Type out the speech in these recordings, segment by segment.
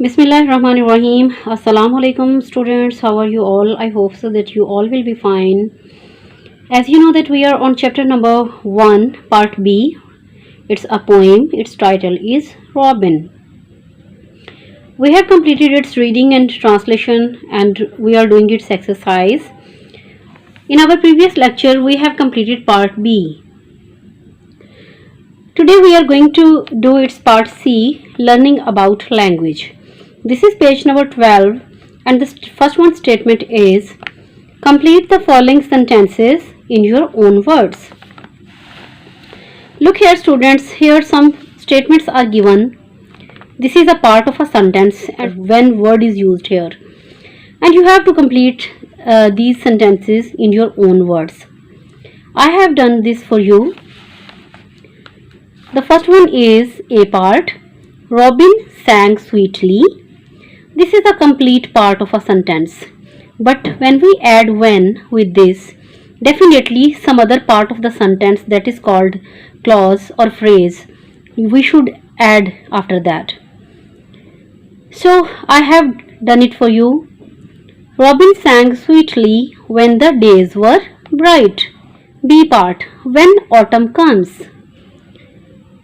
Bismillahirrahmanirrahim. Assalamu alaikum students. How are you all? I hope so that you all will be fine. As you know that we are on chapter number 1 part B. It's a poem. Its title is Robin. We have completed its reading and translation and we are doing its exercise. In our previous lecture we have completed part B. Today we are going to do its part C, learning about language. This is page number 12 and the first one statement is complete the following sentences in your own words. Look here students, here some statements are given. This is a part of a sentence and when word is used here. And you have to complete these sentences in your own words. I have done this for you. The first one is A part. Robin sang sweetly. This is a complete part of a sentence. But when we add when with this, definitely some other part of the sentence that is called clause or phrase, we should add after that. So I have done it for you. Robin sang sweetly when the days were bright. B part. When autumn comes.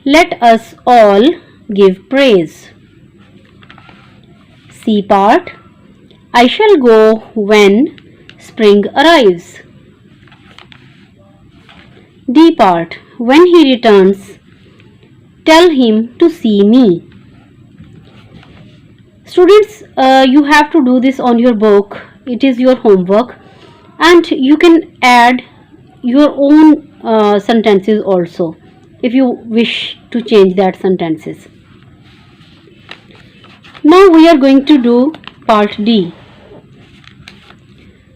Let us all give praise. C part. I shall go when spring arrives. D part. When he returns, tell him to see me. Students, you have to do this on your book. It is your homework and you can add your own sentences also if you wish to change that sentences. Now we are going to do part D.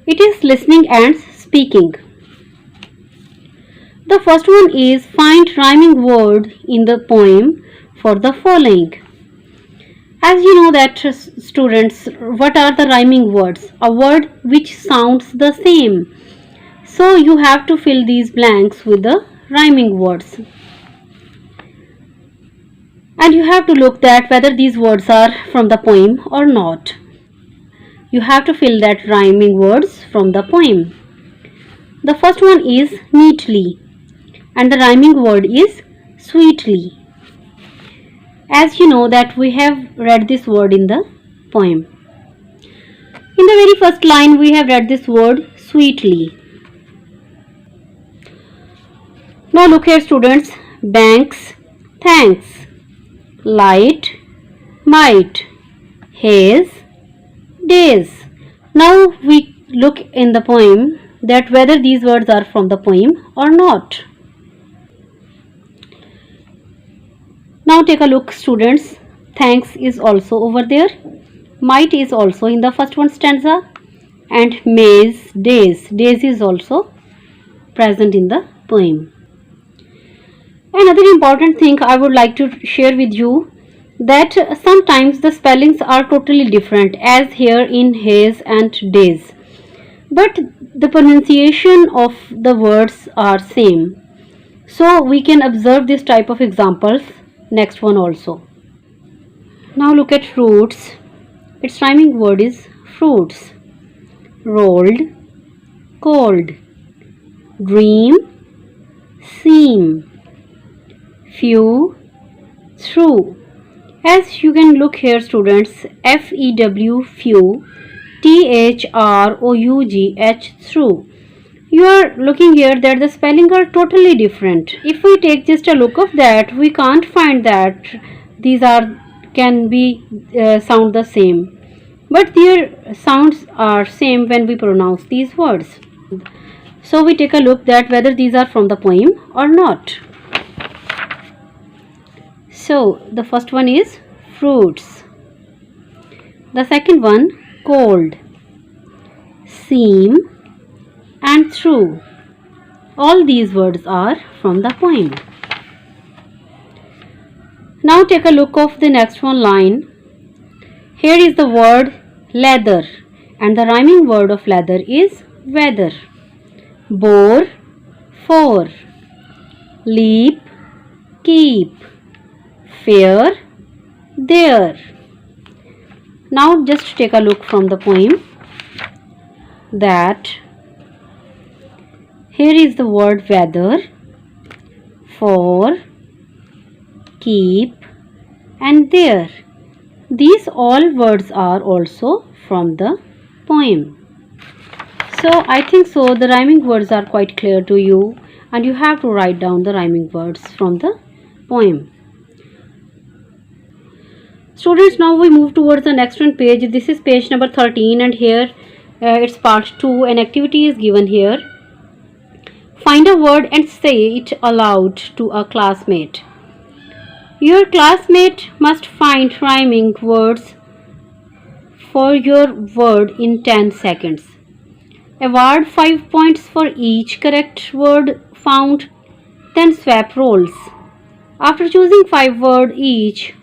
It is listening and speaking. The first one is find rhyming word in the poem for the following. As you know that students, what are the rhyming words? A word which sounds the same. So you have to fill these blanks with the rhyming words. And you have to look that whether these words are from the poem or not. You have to fill that rhyming words from the poem. The first one is neatly and the rhyming word is sweetly. As you know that we have read this word in the poem. In the very first line we have read this word sweetly. Now look here students, banks, thanks. Light, might, haze, days. Now we look in the poem that whether these words are from the poem or not. Now take a look students, thanks is also over there, might is also in the first one stanza and maze, days is also present in the poem. Another important thing I would like to share with you that sometimes the spellings are totally different as here in haze and days. But the pronunciation of the words are same. So we can observe this type of examples. Next one also. Now look at fruits. Its rhyming word is fruits. Rolled, cold, dream, seem, few, through. As you can look here students, FEW few, THROUGH through. You are looking here that the spelling are totally different. If we take just a look of that, we can't find that these can be sound the same. But their sounds are same when we pronounce these words. So we take a look that whether these are from the poem or not. So the first one is fruits. The second one cold, seem and through. All these words are from the poem. Now take a look of the next one line. Here is the word leather and the rhyming word of leather is weather. Bore, for, leap, keep, fair, there. Now just take a look from the poem that here is the word weather, for, keep and there. These all words are also from the poem. So I think so the rhyming words are quite clear to you, and you have to write down the rhyming words from the poem. Students, now we move towards the next one page. This is page number 13, and here it's part 2. An activity is given here. Find a word and say it aloud to a classmate. Your classmate must find rhyming words for your word in 10 seconds. Award 5 points for each correct word found, then swap roles. After choosing 5 words each,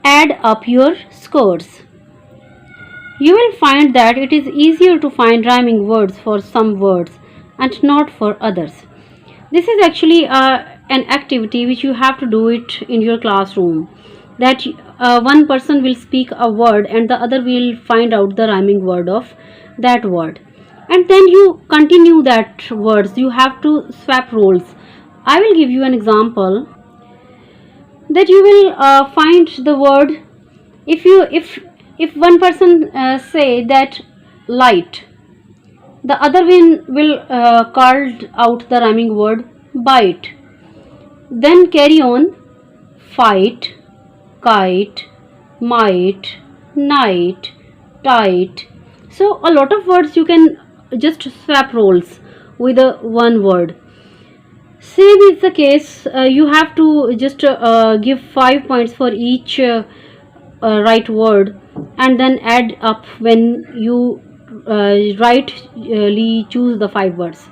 add up your scores. You will find that it is easier to find rhyming words for some words and not for others. This is actually an activity which you have to do it in your classroom, that one person will speak a word and the other will find out the rhyming word of that word, and then you continue that words. You have to swap roles. I will give you an example that you will find the word. If one person say that light, the other one will call out the rhyming word bite. Then carry on: fight, kite, might, night, tight. So a lot of words you can just swap roles with one word. Same is the case. You have to just give 5 points for each right word, and then add up when you rightly choose the 5 words.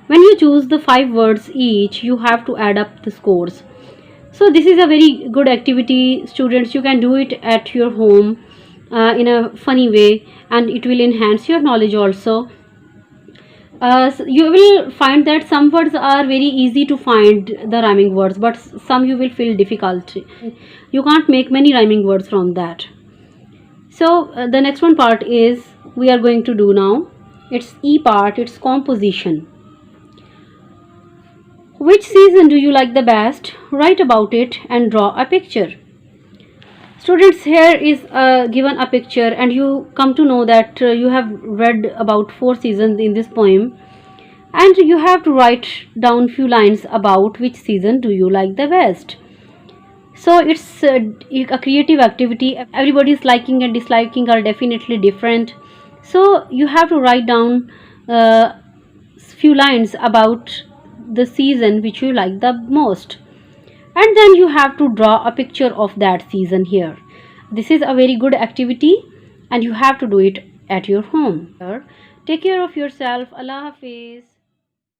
When you choose the 5 words each, you have to add up the scores. So this is a very good activity, students. You can do it at your home in a funny way, and it will enhance your knowledge also. So you will find that some words are very easy to find the rhyming words, but some you will feel difficult. You can't make many rhyming words from that. So the next one part is we are going to do now. It's E part, it's composition. Which season do you like the best? Write about it and draw a picture. Students, here is given a picture, and you come to know that you have read about 4 seasons in this poem, and you have to write down few lines about which season do you like the best. So it's a creative activity. Everybody's liking and disliking are definitely different. So you have to write down few lines about the season which you like the most, and then you have to draw a picture of that season here. This is a very good activity, and you have to do it at your home. Take care of yourself. Allah Hafiz.